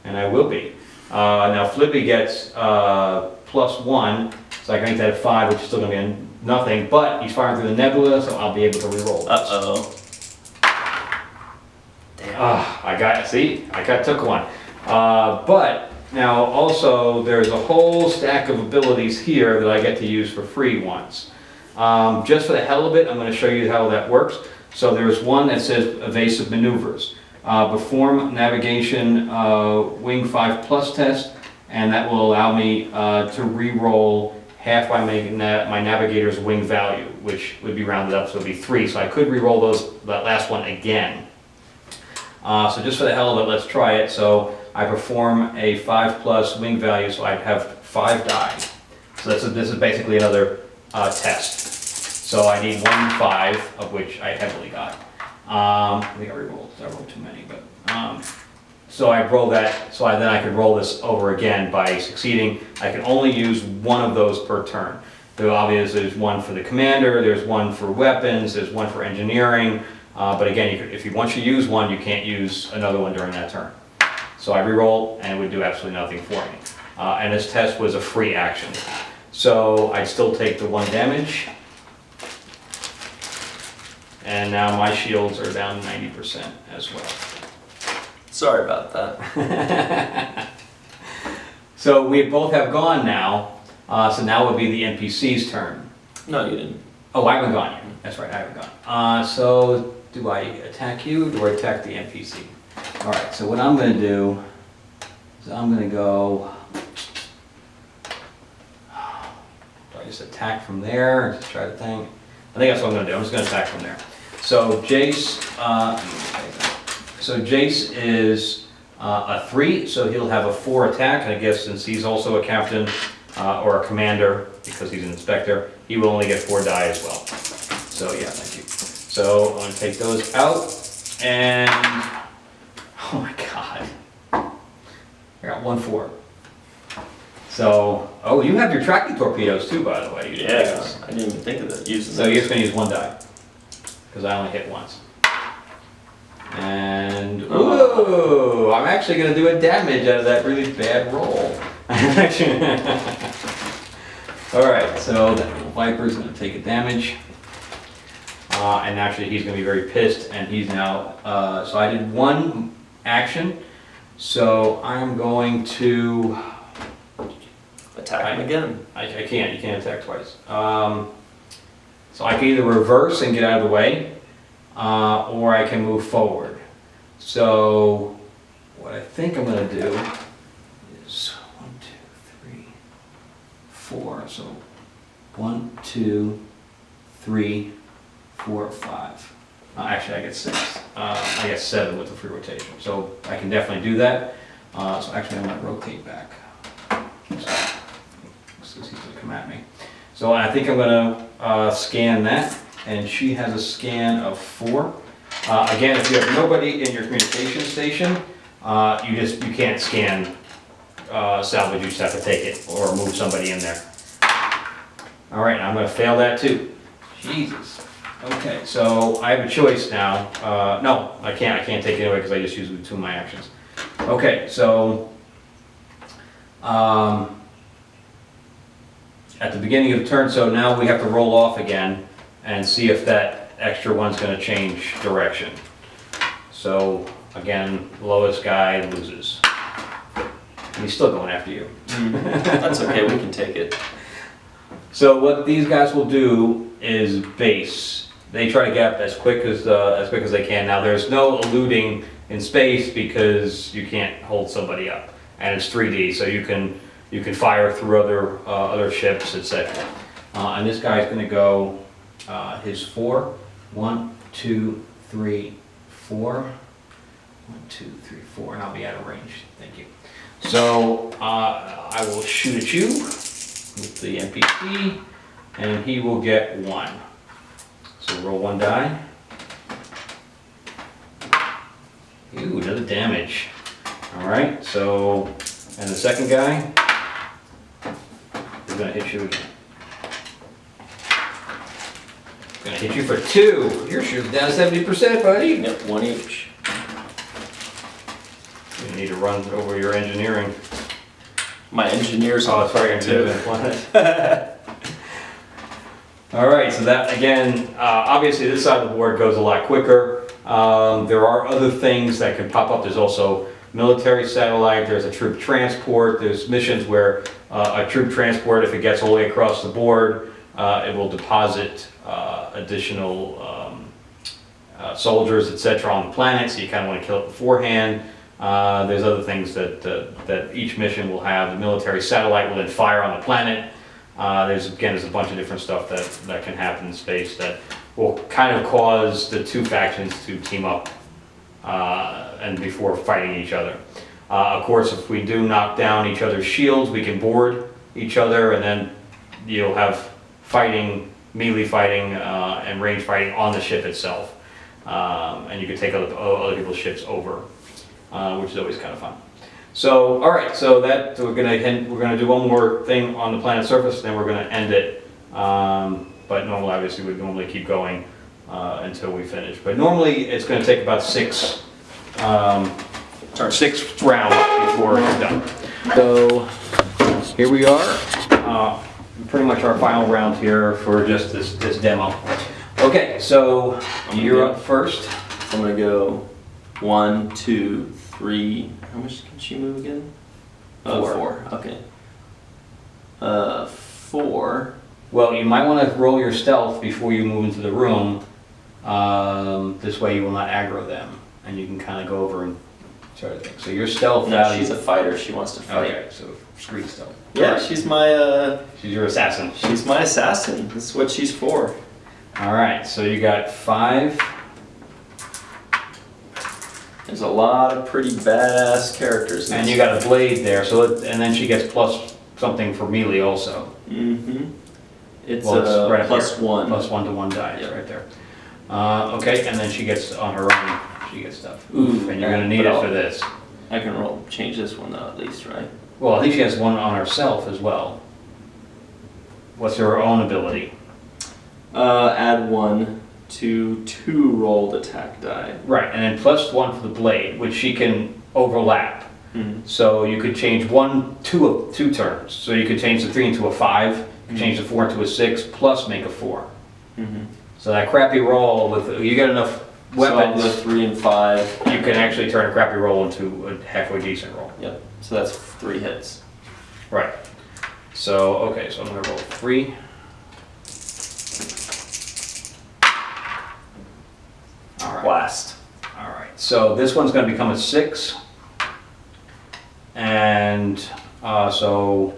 and I will be. Now Flippy gets +1. So I can make that a 5, which is still going to be nothing, but he's firing through the nebula, so I'll be able to reroll this. Uh-oh. Damn. I took one. But now also there's a whole stack of abilities here that I get to use for free once. Just for the hell of it, I'm going to show you how that works. So there's one that says evasive maneuvers. Perform navigation wing 5+ test, and that will allow me to re-roll half by making my navigator's wing value, which would be rounded up, so it would be 3. So I could re-roll that last one again. So just for the hell of it, let's try it. So I perform a 5+ wing value, so I have 5 die. So this is basically another test. So I need 1 5, of which I heavily got. I think I re-rolled. I rolled too many, but so I roll that. So then I could roll this over again by succeeding. I can only use 1 of those per turn. There obviously there's 1 for the commander. There's 1 for weapons. There's 1 for engineering. But again, once you use 1, you can't use another one during that turn. So I re-roll, and it would do absolutely nothing for me. And this test was a free action. So I still take the 1 damage. And now my shields are down 90% as well. Sorry about that. So we both have gone now. So now would be the NPC's turn. No, you didn't. Oh, I haven't gone yet. That's right, I haven't gone. So do I attack you or do I attack the NPC? All right, so what I'm going to do is I'm going to go... Do I just attack from there or just try to think? I think that's what I'm going to do. I'm just going to attack from there. So Jace, is a 3, so he'll have a 4 attack, and I guess since he's also a captain or a commander, because he's an inspector, he will only get 4 die as well. So yeah, thank you. So I'm going to take those out, and oh my god, I got 1 4. So, oh, you have your tracking torpedoes too, by the way. Yeah, I didn't even think of that. So you're just going to use 1 die, because I only hit once. And, ooh, I'm actually going to do a damage out of that really bad roll. Alright, so that little Viper's going to take a damage. And actually he's going to be very pissed, and he's now, so I did 1 action. So I'm going to... Attack him again. I can't, you can't attack twice. So I can either reverse and get out of the way, or I can move forward. So what I think I'm going to do is 1, 2, 3, 4. So 1, 2, 3, 4, 5. Actually, I get 6. I get 7 with the free rotation. So I can definitely do that. So actually, I'm going to rotate back. So he's going to come at me. So I think I'm going to scan that, and she has a scan of 4. Again, if you have nobody in your communication station, you can't scan salvage. You just have to take it or move somebody in there. All right, now I'm going to fail that too. Jesus. Okay, so I have a choice now. No, I can't take it anyway because I just used 2 of my actions. Okay, so at the beginning of the turn, so now we have to roll off again and see if that extra one's going to change direction. So again, lowest guy loses. And he's still going after you. That's okay, we can take it. So what these guys will do is base. They try to get up as quick as they can. Now there's no eluding in space because you can't hold somebody up, and it's 3D, so you can fire through other ships, etc. And this guy's going to go his 4. 1, 2, 3, 4. 1, 2, 3, 4, and I'll be out of range. Thank you. So I will shoot at you with the NPC, and he will get 1. So roll 1 die. Ooh, another damage. All right, so, and the second guy is gonna hit you again. Gonna hit you for 2. You're shooting down 70%, buddy. Yep, 1 each. You need to run over your engineering. My engineers Oh, on sorry, fire planet. All right, so that again, obviously this side of the board goes a lot quicker. There are other things that can pop up. There's also military satellite, there's a troop transport, there's missions where a troop transport, if it gets all the way across the board, it will deposit additional soldiers, etc. on the planet, so you kind of want to kill it beforehand. There's other things that each mission will have. The military satellite will then fire on the planet. There's a bunch of different stuff that can happen in space that will kind of cause the two factions to team up and before fighting each other. Of course, if we do knock down each other's shields, we can board each other, and then you'll have fighting, melee fighting, and range fighting on the ship itself. And you can take other people's ships over, which is always kind of fun. So, all right, so that we're gonna do one more thing on the planet's surface, then we're gonna end it. But normally, obviously, we'd normally keep going until we finish. But normally, it's gonna take about 6 rounds before we're done. So here we are, pretty much our final round here for just this demo. Okay, so you're up first. I'm gonna go 1, 2, 3. How much can she move again? 4. Okay. 4. Well, you might want to roll your stealth before you move into the room. This way you will not aggro them, and you can kind of go over and sort of thing. So your stealth No, value. she's a fighter. She wants to fight. Okay, so screen stealth. Yeah, she's my She's your assassin. she's my assassin. This is what she's for. All right, so you got 5. There's a lot of pretty badass characters. And you got a blade there, and then she gets plus something for melee also. Mm-hmm. It's right up plus here. 1. Plus 1 to 1 die, it's Yep. right there. Okay, and then she gets on her own, she gets stuff. Ooh, And you're gonna need it for this. I can change this one though, at least, right? Well, I think she has 1 on herself as well. What's her own ability? Add 1 to 2 rolled attack die. Right, and then plus 1 for the blade, which she can overlap. Mm-hmm. So you could change 1, 2 turns. So you could change the 3 into a 5, you could change the 4 into a 6, plus make a 4. Mm-hmm. So that crappy roll, you get enough weapons, So 3 and 5. you can actually turn a crappy roll into a halfway decent roll. Yep. So that's 3 hits. Right. So, okay, so I'm gonna roll 3. All right. Blast. All right, so this one's gonna become a 6. And so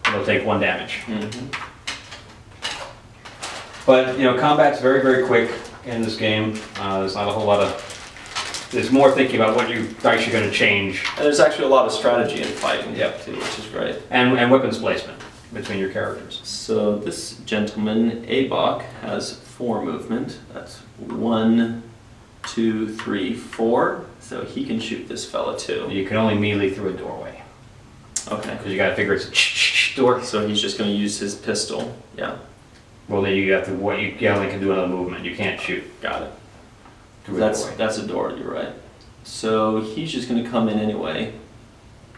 it'll take 1 damage. Mm-hmm. But, combat's very, very quick in this game. There's not a whole lot of, there's more thinking about what you dice you're gonna change. And there's actually a lot of strategy in fighting Yep. too, which is great. And weapons placement between your characters. So this gentleman, Abok, has 4 movement. That's 1, 2, 3, 4. So he can shoot this fella too. You can only melee through a doorway. Okay. Because you gotta figure it's a door. So he's just going to use his pistol. Yeah. Well, then you have to, you only can do another movement. You can't shoot Got it. through a That's doorway. a door. You're right. So he's just going to come in anyway.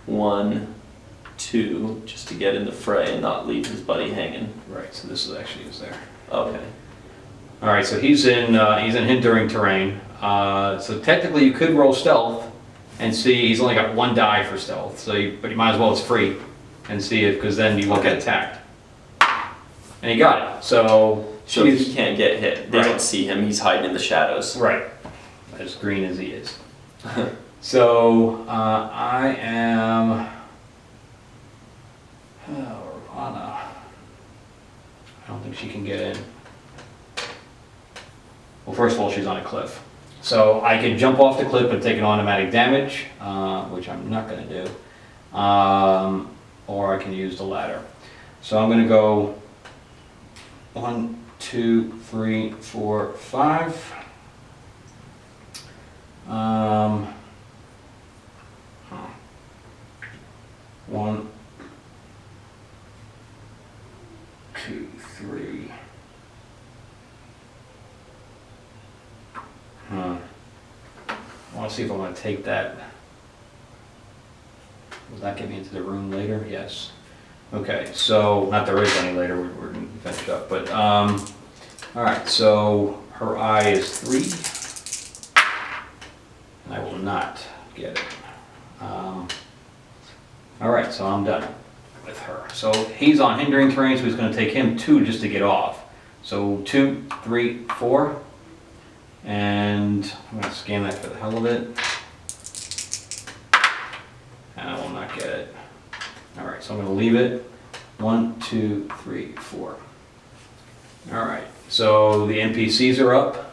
1, 2, just to get in the fray and not leave his buddy hanging. Right, so this is actually is there. Okay. All right, so he's in hindering terrain. So technically you could roll stealth and see he's only got 1 die for stealth. But you might as well, it's free, and see it, because then you won't get attacked. And he got it. So he can't get hit. They Right. don't see him. He's hiding in the shadows. Right, as green as he is. So I am. Aurora. I don't think she can get in. Well, first of all, she's on a cliff. So I could jump off the cliff and take an automatic damage, which I'm not going to do. Or I can use the ladder. So I'm going to go 1, 2, 3, 4, 5. 1, 2, 3. I want to see if I want to take that. Will that get me into the room later? Yes. Okay, so, not there is any later, we're going to finish up, but, alright, so her eye is 3. And I will not get it. Alright, so I'm done with her. So he's on hindering terrain, so he's going to take him 2 just to get off. So 2, 3, 4. And I'm going to scan that for the hell of it. And I will not get it. Alright, so I'm going to leave it. 1, 2, 3, 4. Alright, so the NPCs are up.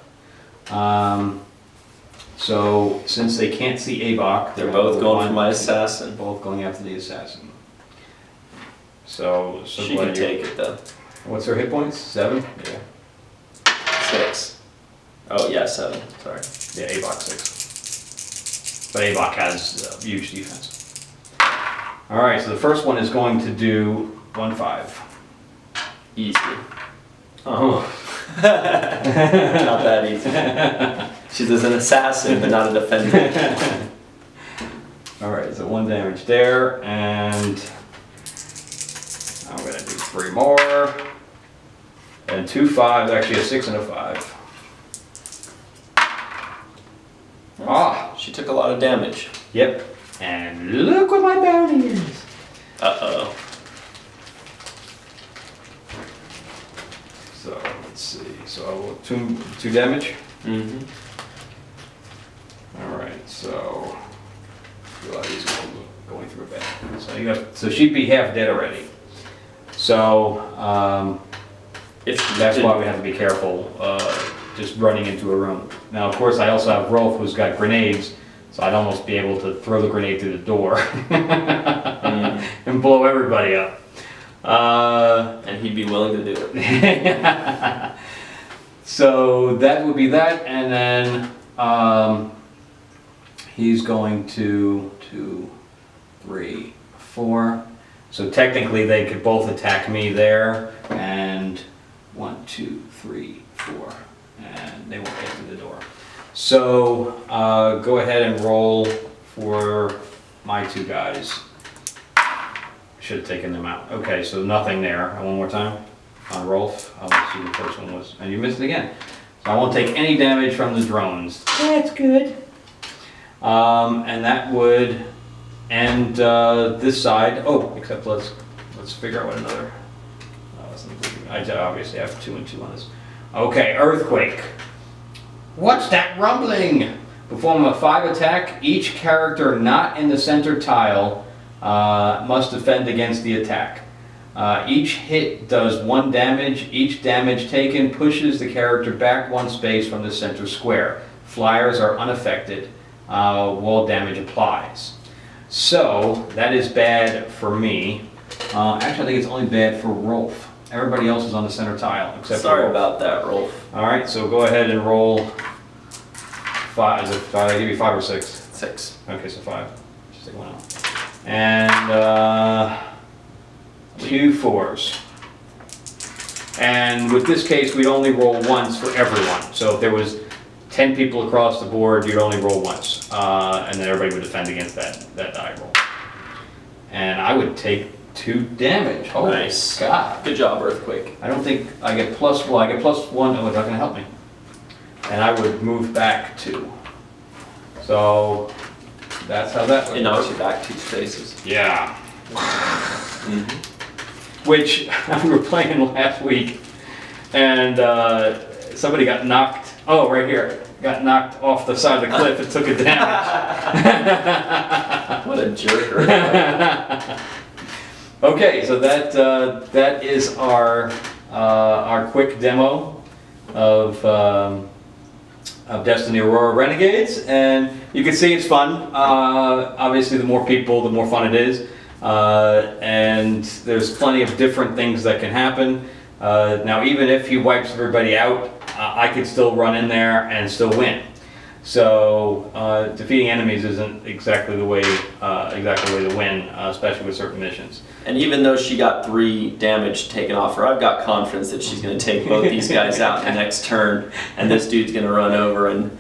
So since they can't see Abok, They're both going for my assassin. Both going after the assassin. So She can take it though. What's her hit points? 7? Yeah. 6. Oh yeah, 7. Sorry. Yeah, Abok 6. But Abok has huge defense. Alright, so the first one is going to do 1-5. Easy. Oh. Not that easy. She's an assassin, but not a defender. Alright, so 1 damage there, and I'm going to do 3 more. And 2 5s, actually a 6 and a 5. Ah! She took a lot of damage. Yep. And look what my bounty is! Uh-oh. So, let's see. So I will 2 damage. Mm-hmm. Alright, so he's going through a bad. So she'd be half dead already. So that's why we have to be careful just running into a room. Now of course I also have Rolf who's got grenades, so I'd almost be able to throw the grenade through the door and blow everybody up. And he'd be willing to do it. So that would be that, and then he's going to 2, 3, 4. So technically they could both attack me there, and 1, 2, 3, 4, and they won't get through the door. So go ahead and roll for my 2 guys. Should have taken them out. Okay, so nothing there. One more time on Rolf. I'll see the first one was, and you missed it again. So I won't take any damage from the drones. That's good. And that would end this side. Oh, except let's figure out what another. I obviously have 2 and 2 on this. Okay, earthquake. What's that rumbling? Perform a 5 attack. Each character not in the center tile must defend against the attack. Each hit does 1 damage. Each damage taken pushes the character back 1 space from the center square. Flyers are unaffected. Wall damage applies. So that is bad for me. Actually, I think it's only bad for Rolf. Everybody else is on the center tile except for Rolf. Sorry about that, Rolf. All right, so go ahead and roll 5. Is it 5? I give you 5 or 6. 6. Okay, so 5. Just take 1 out. And 2 4s. And with this case, we'd only roll once for everyone. So if there was 10 people across the board, you'd only roll once. And then everybody would defend against that die roll. And I would take 2 damage. Oh, nice. God. Good job, Earthquake. I don't think I get plus, well, I get +1. Oh, it's not going to help me. And I would move back 2. So that's how that would It knocks work. you back 2 spaces. Yeah. Mm-hmm. Which we were playing last week, and somebody got knocked. Oh, right here, got knocked off the side of the cliff and took a damage. What a jerk! Earthquake. Okay, so that is our quick demo of of Destiny Aurora Renegades, and you can see it's fun. Obviously, the more people, the more fun it is, and there's plenty of different things that can happen. Now, even if he wipes everybody out, I could still run in there and still win. So defeating enemies isn't exactly the way to win, especially with certain missions. And even though she got 3 damage taken off her, I've got confidence that she's going to take both these guys out in the next turn, and this dude's going to run over and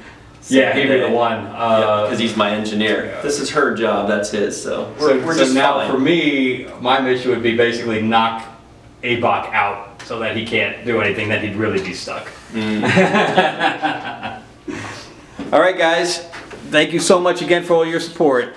yeah, he'd be the one. because he's my engineer. Yeah. This is her job. That's his. So we're just now fine. for me, my mission would be basically knock Abok out so that he can't do anything, that he'd really be stuck. All right, guys. Thank you so much again for all your support.